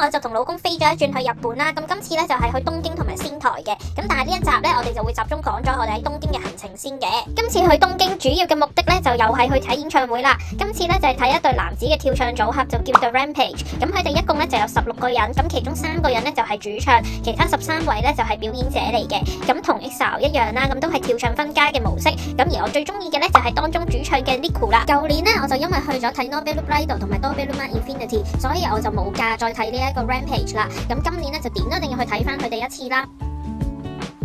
我就同老公飛咗一轉去日本啦。咁今次咧就係去東京同埋仙台嘅。咁但係呢一集咧，我哋就會集中講咗我哋喺東京嘅行程先嘅。今次去東京主要嘅目的咧就又係去睇演唱會啦。今次咧就係睇一對男子嘅跳唱組合，就叫 The Rampage。咁佢哋一共咧就有16個人，咁其中3個人咧就係主唱，其他13位咧就係表演者嚟嘅。咁同 EXILE 一樣啦，咁都係跳唱分家嘅模式。咁而我最中意嘅咧就係當中主唱嘅 Nico 啦。舊年咧我就因為去咗睇 Nobelu Ride 同埋 Nobelu Infinity， 所以我就冇假再睇呢一個 Rampage 啦。咁今年咧就點都一定要去睇翻佢哋一次啦。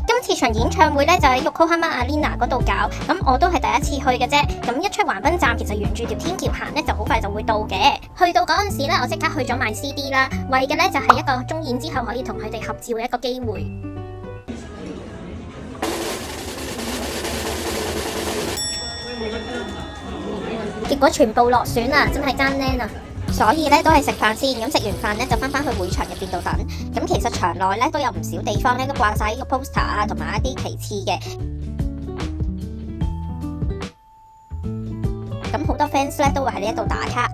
今次場演唱會咧就喺 Yokohama Arena 嗰度搞，咁我都係第一次去嘅啫。咁一出橫濱站，其實沿住條天橋行咧就好快就會到嘅。去到嗰陣時咧，我即刻去咗買 CD 啦，為嘅咧就係一個鐘演之後可以同佢哋合照嘅一個機會。結果全部落選啦，真係爭靚啊！所以咧都係食飯先，咁食完飯咧就翻去會場入邊度等。咁其實場內咧都有唔少地方咧都掛晒呢個 poster 啊，同埋一啲旗幟嘅。咁好多 fans 咧都會喺呢一度打卡。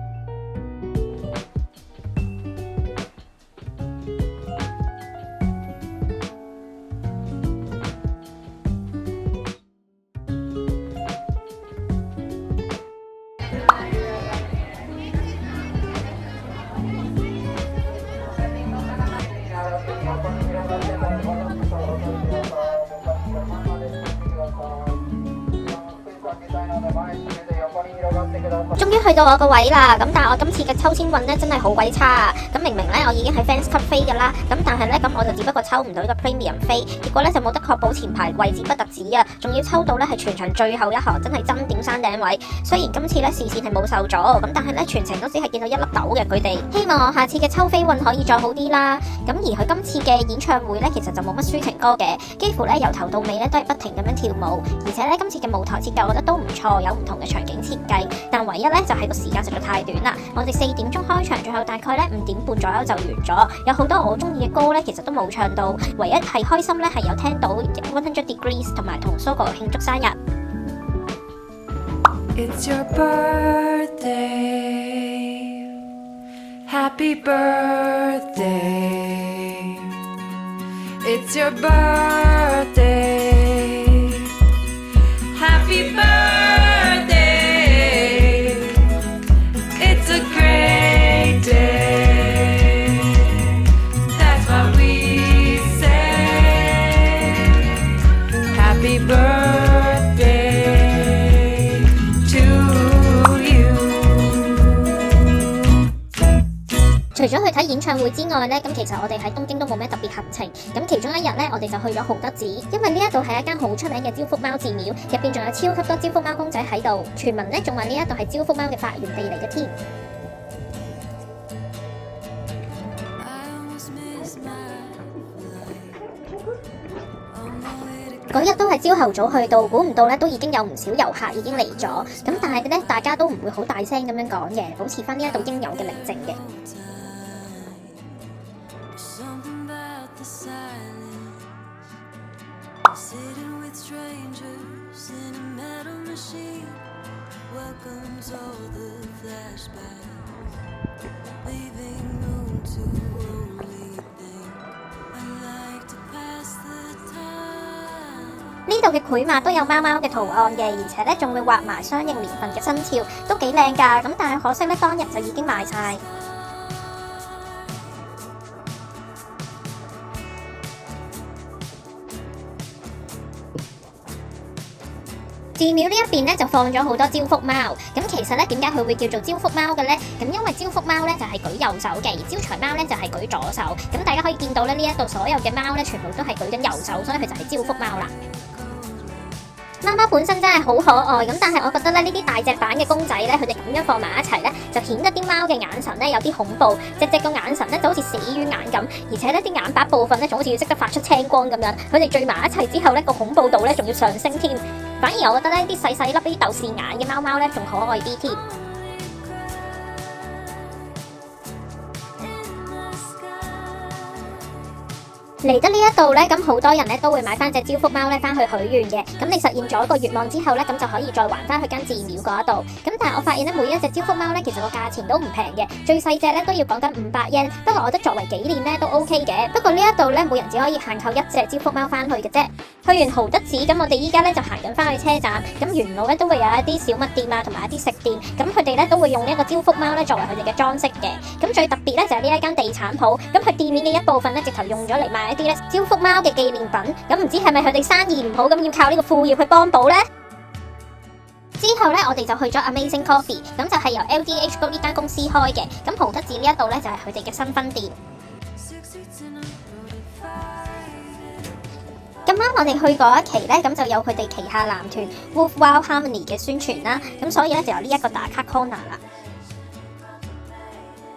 終於去到我個位啦，咁但係我今次嘅抽籤運咧真係好鬼差啊！咁明明咧我已經係 fans 級飛㗎啦，咁但係咧咁我就只不過抽唔到呢個 premium 飛，結果咧就冇得確保前排位置不特止啊，仲要抽到咧係全場最後一行，真係爭點山頂位。雖然今次咧視線係冇受阻，咁但係咧全程都只係見到一粒豆嘅佢哋。希望我下次嘅抽飛運可以再好啲啦。咁而佢今次嘅演唱會咧其實就冇乜抒情歌嘅，幾乎咧由頭到尾咧都係不停咁樣跳舞，而且咧今次嘅舞台設計我覺得都唔錯，有唔同嘅場景設計，但唯一咧就係個時間實在太短啦。我哋4點鐘開場，最後大概咧5點半左右就完咗，有好多我中意嘅歌咧其實都冇唱到，唯一係開心咧係有聽到100 Degrees 同埋同 Sogo 慶祝生日。It's your birthday, happy birthday. It's your birthday, happy birthday. It's a great day, that's what we say. Happy birthday to you. 除咗去睇演唱會之外呢，咁其實我哋喺東京都冇咩特別行程。咁其中一日呢，我哋就去咗豪德寺，因為呢一度係一間好出名嘅招福貓寺廟，入邊仲有超級多招福貓公仔喺度。傳聞呢仲話呢一度係招福貓嘅發源地嚟嘅添。嗰日都係朝頭早去到，估唔到咧都已經有唔少遊客已經嚟咗。咁但係咧，大家都唔會好大聲咁樣講嘅，保持翻呢一度應有嘅寧靜嘅。呢度嘅繪馬都有貓貓嘅圖案嘅，而且咧仲會畫埋相應年份嘅生肖，都幾靚㗎。咁但係可惜咧，當日就已經賣晒。寺廟呢一邊咧就放咗好多招福貓，咁其實咧點解佢會叫做招福貓嘅咧？咁因為招福貓咧就係舉右手嘅，而招財貓咧就係舉左手。咁大家可以見到咧呢一度所有嘅貓咧全部都係舉緊右手，所以佢就係招福貓啦。貓貓本身真係好可愛，咁但係我覺得咧呢啲大隻版嘅公仔咧，佢哋咁樣放埋一齊咧，就顯得啲貓嘅眼神咧有啲恐怖，隻個眼神咧就好似死魚眼咁，而且咧啲眼白部分咧仲好似要識得發出青光咁樣，佢哋聚埋一齊之後咧個恐怖度咧仲要上升添。反而我覺得咧啲細細粒啲豆豉眼嘅貓貓咧仲可愛啲添。嚟得呢一度咧，咁好多人咧都會買翻隻招福貓咧翻去許願嘅。咁你實現咗個願望之後咧，咁就可以再還翻去間寺廟嗰度。咁但係我發現咧，每一隻招福貓咧，其實個價錢都唔平嘅，最細隻咧都要講緊500 yen。不過我覺得作為紀念咧都 OK 嘅。不過呢一度咧，每人只可以限購一隻招福貓翻去嘅啫。去完豪德寺，咁我哋依家咧就行緊翻去車站。咁沿路咧都會有一啲小物店啊，同埋一啲食店。咁佢哋咧都會用一個招福貓咧作為佢哋嘅裝飾嘅。咁最特別咧就係呢一間地產鋪，咁佢店面嘅一部分咧直頭用咗嚟賣一啲咧招福貓嘅紀念品。咁唔知係咪佢哋生意唔好，咁要靠呢個副業去幫補呢？之後咧，我哋就去咗 Amazing Coffee，咁就係由 LDH Group 呢間公司開嘅。咁豪德寺呢一度咧就係佢哋嘅新分店。咁啱我哋去嗰一期咧，咁就有佢哋旗下男團 Wolf Wild Harmony 嘅宣傳啦。咁所以咧就有呢一個打卡 corner 啦。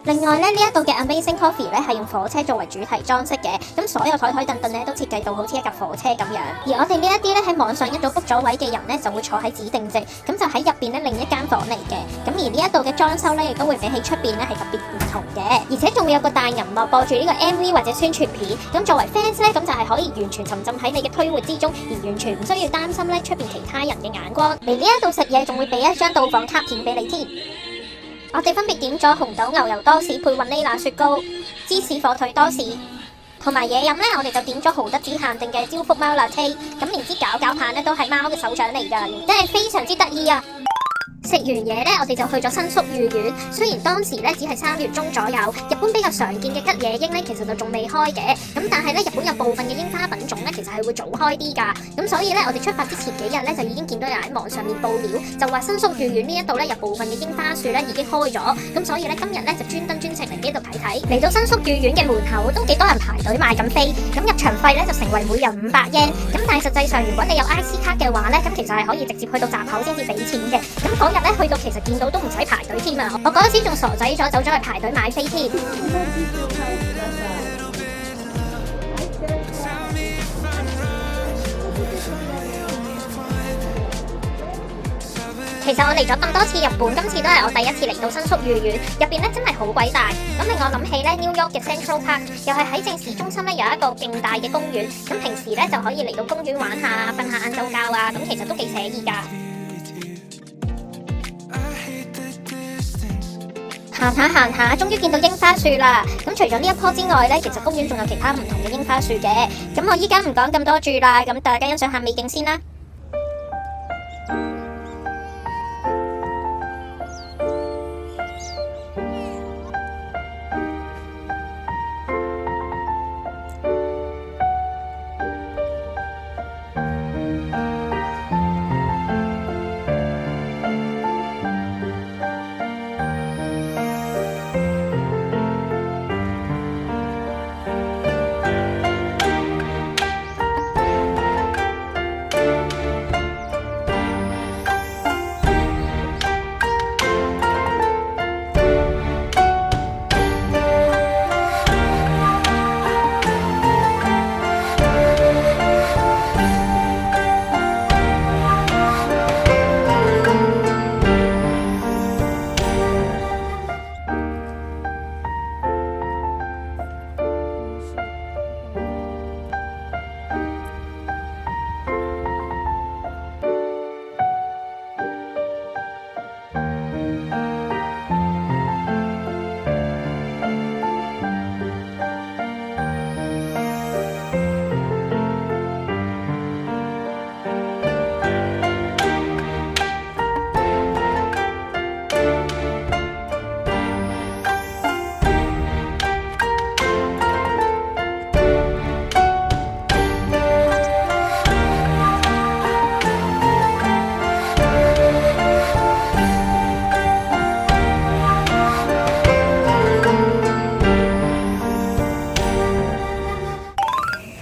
另外咧，呢一度嘅 Amazing Coffee 咧係用火車作為主題裝飾嘅，咁所有台凳凳咧都設計到好似一架火車咁樣。而我哋呢一啲咧喺網上一早 book 咗位嘅人咧，就會坐喺指定席，咁就喺入邊咧另一間房嚟嘅。咁而呢一度嘅裝修咧，亦都會比起出邊咧係特別唔同嘅，而且仲會有個大銀幕播住呢個 MV 或者宣傳片。咁作為 fans 咧，咁就係可以完全沉浸喺你嘅推活之中，而完全唔需要擔心咧出邊其他人嘅眼光。嚟呢一度食嘢仲會俾一張到訪卡片俾你添。我哋分別點咗紅豆牛油多士配雲呢拿雪糕、芝士火腿多士，同埋嘢飲咧，我哋就點咗豪德寺限定嘅招福貓 latte， 咁連支攪攪棒咧都係貓嘅手掌嚟㗎，真係非常之得意啊！食完嘢咧，我哋就去咗新宿御苑。雖然當時咧只係3月中左右，日本比較常見嘅吉野櫻咧，其實就仲未開嘅。咁但係咧，日本有部分嘅櫻花品種咧，其實係會早開啲㗎。咁所以咧，我哋出發之前幾日咧，就已經見到有人喺網上面報料，就話新宿御苑呢一度咧有部分嘅櫻花樹咧已經開咗。咁所以咧，今日咧就專程嚟呢度睇睇。嚟到新宿御苑嘅門口都幾多人排隊買緊飛。咁入場費咧就成為每人500 yen。咁但係實際上，如果你有 IC 卡嘅話咧，咁其實係可以直接去到閘口先至俾錢嘅。咁嗰日咧去到其實見到都唔使排隊添啊！我嗰陣時仲傻仔咗，走咗去排隊買飛添。其實我嚟咗咁多次日本，今次都係我第一次嚟到新宿御苑，入邊咧真係好鬼大。咁令我諗起咧 New York 嘅 Central Park， 又係喺正市中心咧有一個勁大嘅公園。咁平時咧就可以嚟到公園玩下、瞓下晏晝覺啊，咁其實都幾寫意㗎。行下，終於見到櫻花樹啦！咁除咗呢一棵之外咧，其實公園仲有其他唔同嘅櫻花樹嘅。咁我依家唔講咁多住啦，咁大家欣賞下美景先啦。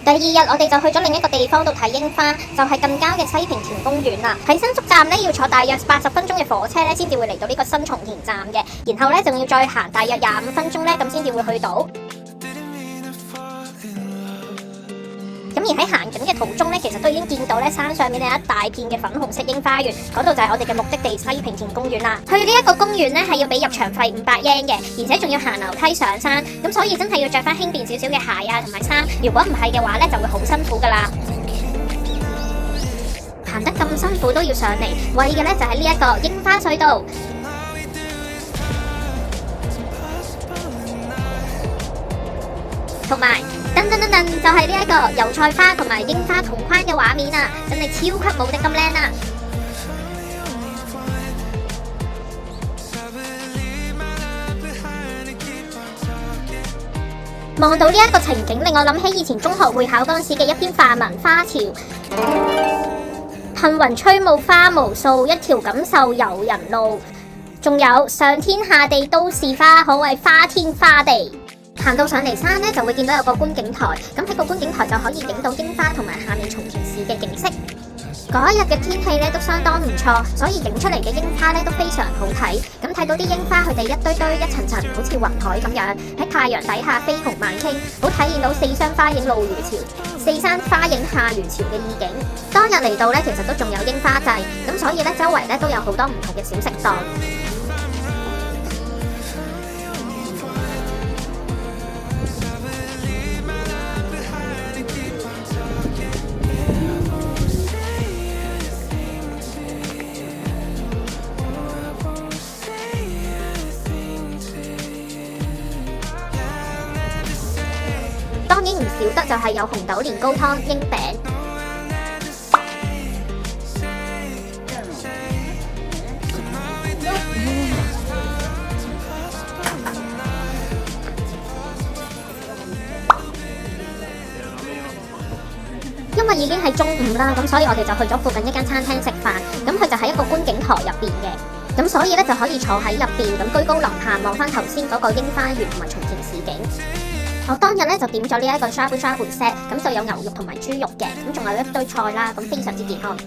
第二日我哋就去咗另一個地方度睇櫻花，就係近郊嘅西平田公園啦。喺新宿站咧要坐大約80分鐘嘅火車咧，先至會嚟到呢個新松田站嘅。然後咧仲要再行大約25分鐘咧，咁先至會去到。咁而喺行緊嘅途中咧，其實都已經見到咧山上面有一大片嘅粉紅色櫻花園，嗰度就係我哋嘅目的地西平田公園啦。去呢一個公園咧係要俾入場費500 yen 嘅，而且仲要行樓梯上山，咁所以真係要着翻輕便少少嘅鞋啊同埋衫，如果唔係嘅話咧就會好辛苦噶啦。行得咁辛苦都要上嚟，為嘅咧就係呢一個櫻花隧道。同埋噔噔噔噔，就係呢一個油菜花同埋櫻花同框嘅畫面啊，真係超級無敵咁靚啊！望到呢一個情景，令我諗起以前中學會考嗰陣時嘅一篇範文《花潮》，幸雲吹霧花無數，一條錦繡遊人路。仲有上天下地都是花，可謂花天花地。行到上嚟山咧，就會見到有個觀景台，咁喺個觀景台就可以影到櫻花同埋下面松田市嘅景色。嗰一日嘅天氣咧都相當唔錯，所以影出嚟嘅櫻花咧都非常好睇。咁睇到啲櫻花佢哋一堆堆、一層層，好似雲海咁樣喺太陽底下飛紅萬頃，好體現到四山花影露如潮，四山花影夏如潮嘅意境。當日嚟到咧，其實都仲有櫻花季，咁所以咧周圍咧都有好多唔同嘅小食檔。當然唔少得就係有紅豆年糕湯、櫻餅。因為已經係中午啦，咁所以我哋就去咗附近一間餐廳食飯。咁佢就喺一個觀景台入邊嘅，咁所以咧就可以坐喺入邊，咁居高臨下望翻頭先嗰個櫻花園同埋松田市景。我當日咧就點咗呢一個 shabu shabu set， 咁就有牛肉同埋豬肉嘅，咁仲有一堆菜啦，咁非常之健康。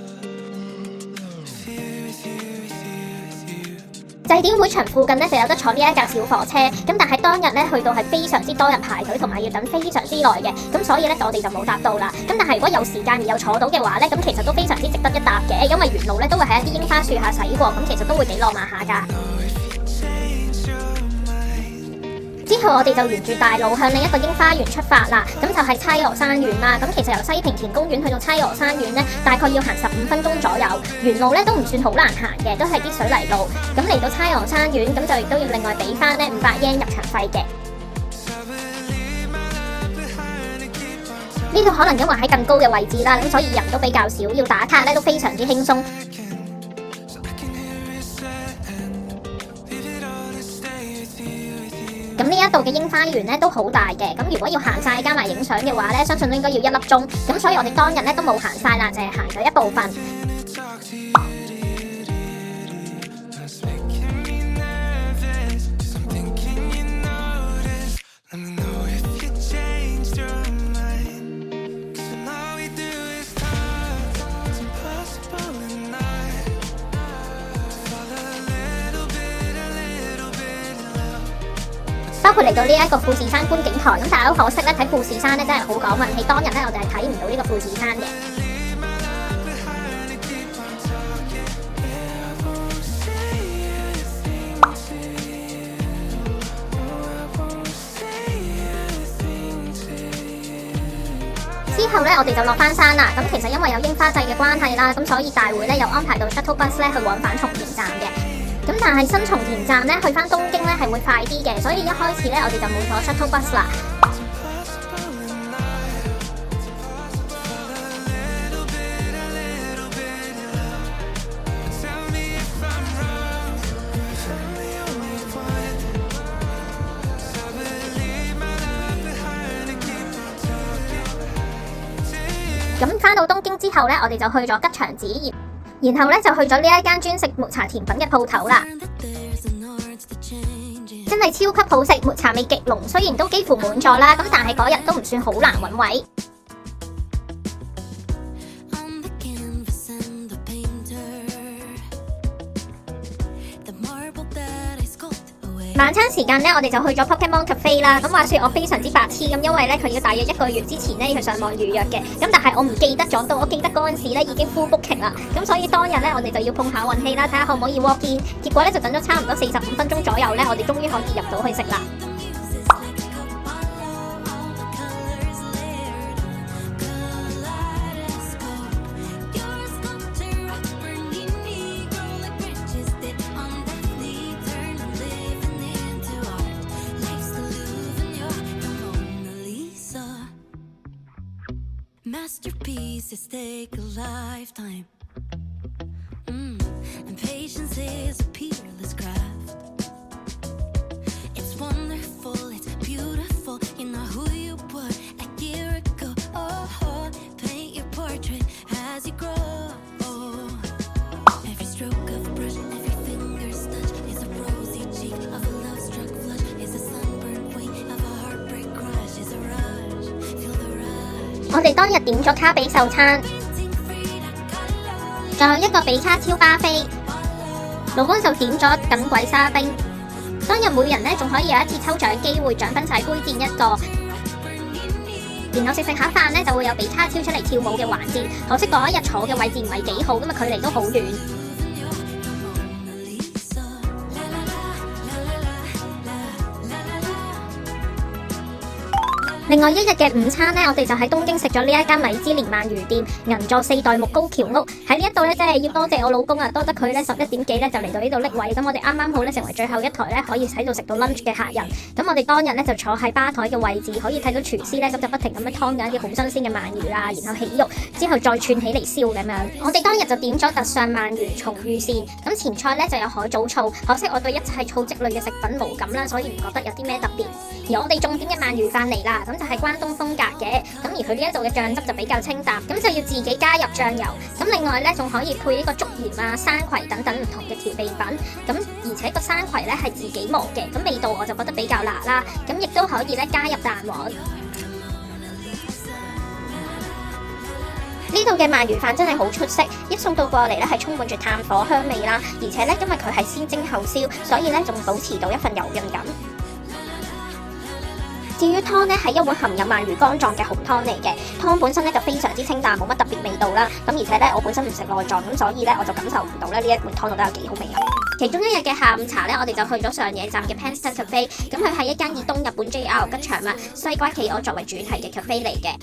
祭典會場附近咧就有得坐呢一架小火車，咁但係當日咧去到係非常之多人排隊，同埋要等非常之耐嘅，咁所以咧我哋就冇搭到啦。咁但係如果有時間而有坐到嘅話咧，咁其實都非常之值得一搭嘅，因為沿路咧都會喺一啲櫻花樹下駛過，咁其實都會幾浪漫下㗎。之後我哋就沿住大路向另一個櫻花園出發啦，咁就係妻羅山園啦。咁其實由西平田公園去到妻羅山園咧，大概要行15分鐘左右，沿路咧都唔算好難行嘅，都係啲水泥路。咁嚟到妻羅山園，咁就亦都要另外俾翻咧500 yen 入場費嘅。呢度可能因為喺更高嘅位置啦，咁所以人都比較少，要打卡咧都非常之輕鬆。咁呢一度嘅櫻花園咧都好大嘅，咁如果要行晒加埋影相嘅話咧，相信都應該要1粒鐘。咁所以我哋當日咧都冇行晒啦，淨係行咗一部分。包括嚟到呢一個富士山觀景台，咁但係好可惜咧，睇富士山咧真係好講運氣。當日咧我哋係睇唔到呢個富士山嘅。之後咧我哋就落翻山啦。咁其實因為有櫻花季嘅關係啦，咁所以大會咧有安排到 shuttle bus 咧去往返松田站嘅。咁但係新松田站咧去翻東京咧係會快啲嘅，所以一開始咧我哋就冇坐 shuttle bus 啦。咁翻到東京之後咧，我哋就去咗吉祥寺，然後咧就去咗呢一間專食抹茶甜品嘅鋪頭啦。真係超級好食，抹茶味極濃，雖然都幾乎滿座啦，咁但係嗰日都唔算好難揾位。晚餐時間咧，我哋就去咗 Pokemon Cafe 啦。咁話說我非常之白痴咁，因為咧佢要大約1個月之前咧要上網預約嘅。咁但係我唔記得咗，到我記得嗰陣時咧已經 full booking 啦。咁所以當日咧我哋就要碰下運氣啦，睇下可唔可以 walk in。結果咧就等咗差唔多45分鐘左右咧，我哋終於可以入到去食啦。Masterpieces take a lifetime. And patience is a peerless craft. It's wonderful, it's beautiful. You know who you were a year ago. Oh, paint your portrait as you grow. Every stroke of a brush, every finger's touch is a rosy cheek of a love-struck flush. Is a sunburned wing of a heartbreak crush. Is a rush, feel the rush. 我哋當日點咗卡比獸餐，仲有一個比卡超巴菲，老公就點咗緊鬼沙冰。當日每人咧仲可以有一次抽獎機會，獎品就係杯墊1個。然後食下飯咧就會有比卡超出嚟跳舞嘅環節，可惜嗰一日坐嘅位置唔係幾好，咁啊距離都好遠。另外一日嘅午餐呢，我哋就喺東京食咗呢一間米芝蓮鰻魚店銀座4代目高橋屋。喺呢一度咧，真係要多謝我老公啊，多得佢咧11點幾咧就嚟到呢度拎位，咁我哋啱啱好咧成為最後一台咧可以喺度食到 lunch 嘅客人。咁我哋當日咧就坐喺吧台嘅位置，可以睇到廚師咧咁就不停咁樣劏緊一啲好新鮮嘅鰻魚啊，然後起肉之後再串起嚟燒咁樣。我哋當日就點咗特上鰻魚松御膳，咁前菜咧就有海藻醋，可惜我對一切醋漬類嘅食品無感啦，所以唔覺得有啲咩特別。而我哋重點嘅鰻魚飯嚟啦，咁就係關東風格嘅，咁而佢呢一度嘅醬汁就比較清淡，咁就要自己加入醬油。咁另外咧仲可以配呢個竹鹽啊、山葵等等唔同嘅調味品，咁而且個山葵咧係自己磨嘅，咁味道我就覺得比較辣啦。咁亦都可以咧加入蛋黃。呢度嘅鰻魚飯真係好出色，一送到過嚟咧係充滿住炭火香味啦，而且咧因為佢係先蒸後燒，所以咧仲保持到一份油潤感。至於湯咧係一碗含有鰻魚肝臟嘅紅湯嚟嘅，湯本身咧就非常之清淡，冇乜特別味道啦。咁而且咧我本身唔食內臟，咁所以咧我就感受唔到咧呢一碗湯到底有幾好味啊！其中一日嘅下午茶咧，我哋就去咗上野站嘅 Panston Cafe， 咁佢係一間以東日本 JR 吉祥物西瓜企鵝作為主題嘅 cafe 嚟嘅。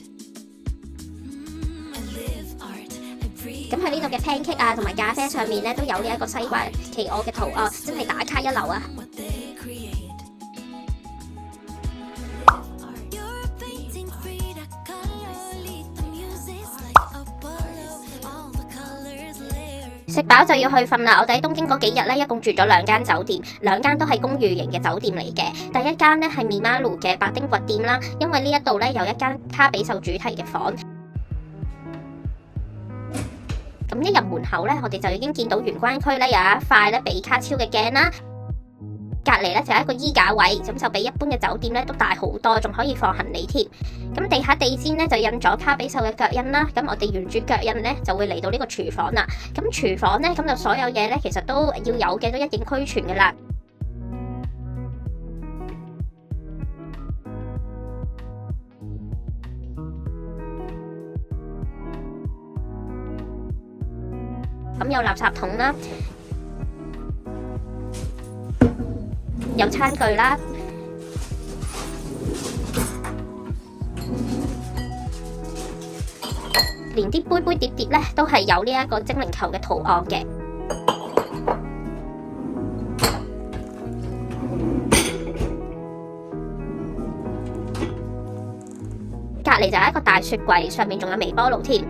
咁喺呢度嘅 pancake 啊同埋咖啡上面咧都有呢一個西瓜企鵝嘅圖案，真係打卡一流啊！食飽就要去瞓啦！我哋喺東京嗰幾日咧，一共住咗2間酒店，2間都係公寓型嘅酒店嚟嘅。第一間咧係Mimaru嘅白丁掘店啦，因為呢一度咧有一間卡比獸主題嘅房。咁一入門口咧，我哋就已經見到玄關區咧有一塊咧比卡超嘅鏡啦。隔離咧就有一個衣架位，咁就比一般嘅酒店咧都大好多，仲可以放行李添。咁地下地氈咧就印咗卡比獸嘅腳印啦。咁我哋沿住腳印咧就會嚟到呢個廚房啦。咁廚房咧咁就所有嘢咧其實都要有嘅都一應俱全嘅啦。咁有垃圾桶啦。有餐具啦，連啲杯杯碟碟咧都係有呢一個精靈球嘅圖案嘅。隔離就有一個大雪櫃，上面仲有微波爐添。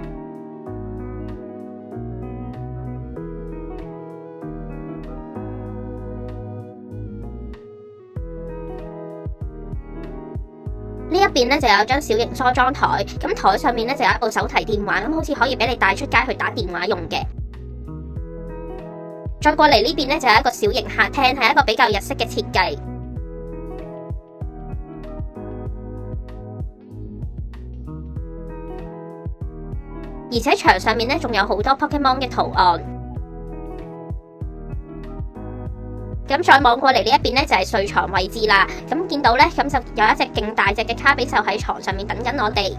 呢一邊咧就有張小型梳妝台，咁台上面咧就有一部手提電話，咁好似可以俾你帶出街去打電話用嘅。再過嚟呢邊咧就有一個小型客廳，係一個比較日式嘅設計，而且牆上面咧仲有好多 Pokemon 嘅圖案。咁再望過嚟呢一邊咧就係睡床位置啦。咁見到咧咁就有一隻勁大隻嘅卡比獸喺床上面等緊我哋。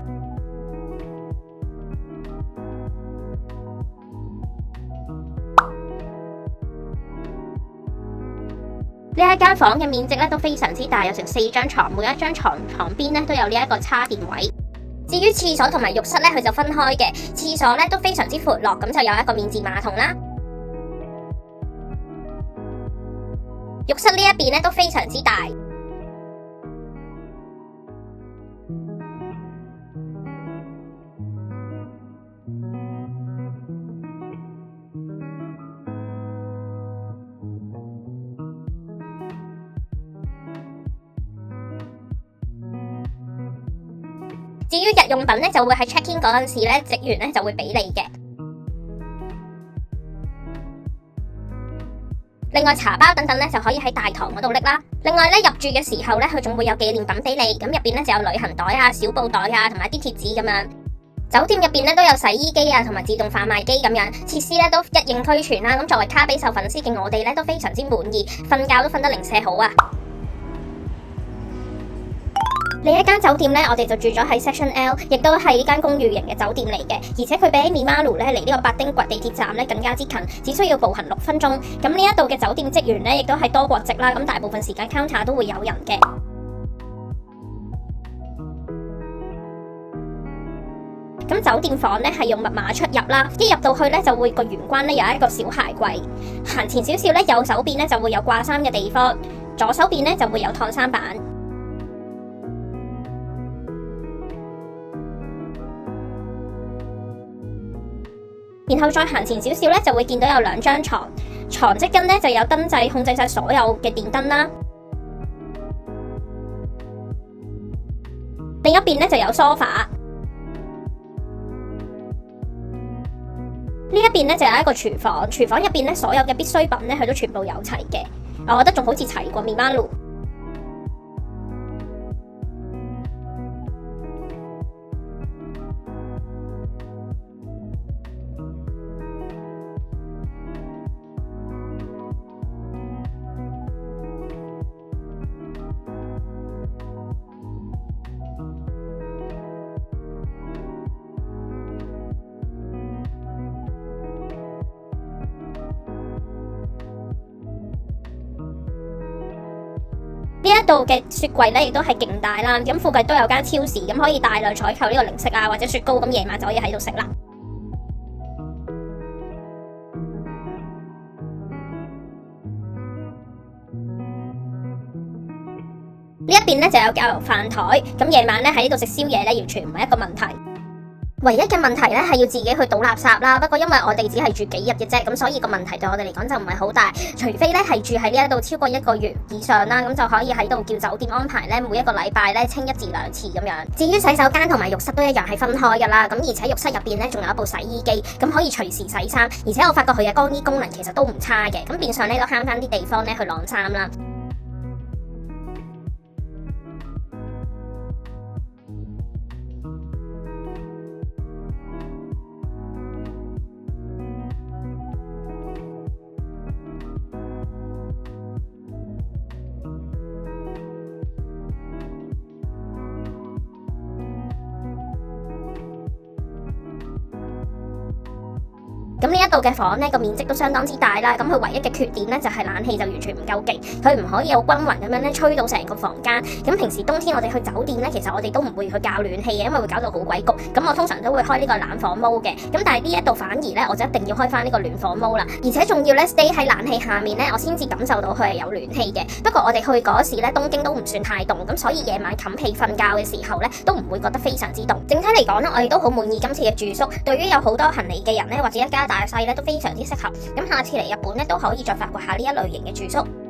呢一間房嘅面積咧都非常之大，有成4張床，每一張床旁邊咧都有呢一個叉電位。至於廁所同埋浴室咧，佢就分開嘅。廁所咧都非常之闊落，咁就有一個免治馬桶啦。浴室呢一邊咧都非常之大。至於日用品咧，就會喺 check in 嗰陣時咧，職員咧就會俾你嘅。另外茶包等等咧就可以喺大堂嗰度拎啦。另外咧入住嘅時候咧，佢仲會有紀念品俾你。咁入邊咧就有旅行袋啊、小布袋啊，同埋啲貼紙咁樣。酒店入邊咧都有洗衣機啊，同埋自動販賣機咁樣，設施咧都一應俱全啦。咁作為卡比獸粉絲嘅我哋咧，都非常之滿意，瞓覺都瞓得零舍好啊！呢一間酒店咧，我哋就住咗喺 Section L， 亦都係呢間公寓型嘅酒店嚟嘅，而且佢比起米馬盧咧離呢個白丁掘地鐵站咧更加之近，只需要步行6分鐘。咁呢一度嘅酒店職員咧，亦都係多國籍啦，咁大部分時間 counter 都會有人嘅。咁酒店房咧係用密碼出入啦，一入到去咧就會個玄關咧有一個小鞋櫃，行前少少咧右手邊咧就會有掛衫嘅地方，左手邊咧就會有燙衫板。然後再行前少少咧，就會見到有2張床，床側跟咧就有燈掣控制晒所有嘅電燈啦。另一邊咧就有梳化，呢一邊咧就有一個廚房，廚房入邊咧所有嘅必需品咧佢都全部有齊嘅，我覺得仲好似齊過米馬盧。呢一度嘅雪櫃咧，亦都係勁大啦。咁附近都有間超市，咁可以大量採購呢個零食啊，或者雪糕，咁夜晚就可以喺度食啦。呢一邊咧就有教飯台，咁夜晚咧喺呢度食宵夜咧，完全唔係一個問題。唯一嘅問題咧係要自己去倒垃圾啦，不過因為我哋只係住幾日嘅啫，咁所以個問題對我哋嚟講就唔係好大，除非咧係住喺呢一度超過1個月以上啦，咁就可以喺度叫酒店安排咧每一個禮拜咧清1至2次咁樣。至於洗手間同埋浴室都一樣係分開噶啦，咁而且浴室入邊咧仲有一部洗衣機，咁可以隨時洗衫，而且我發覺佢嘅乾衣功能其實都唔差嘅，咁變相咧都慳翻啲地方咧去晾衫啦。咁呢一度嘅房咧個面積都相當之大啦，咁佢唯一嘅缺點咧就係冷氣就完全唔夠勁，佢唔可以有均勻咁樣咧吹到成個房間。咁平時冬天我哋去酒店咧，其實我哋都唔會去較暖氣嘅，因為會搞到好鬼焗。咁我通常都會開呢個冷房模嘅，咁但係呢一度反而咧我就一定要開翻呢個暖房模啦，而且仲要咧 stay 喺冷氣下面咧，我先至感受到佢係有暖氣嘅。不過我哋去嗰時咧東京都唔算太凍，咁所以夜晚冚被瞓覺嘅時候咧都唔會覺得非常之凍。整體嚟講咧，我哋都好滿意今次嘅住宿。對於有好多行李嘅人咧，或者一家大細咧都非常之適合，咁下次嚟日本咧都可以再發掘下呢一類型嘅住宿。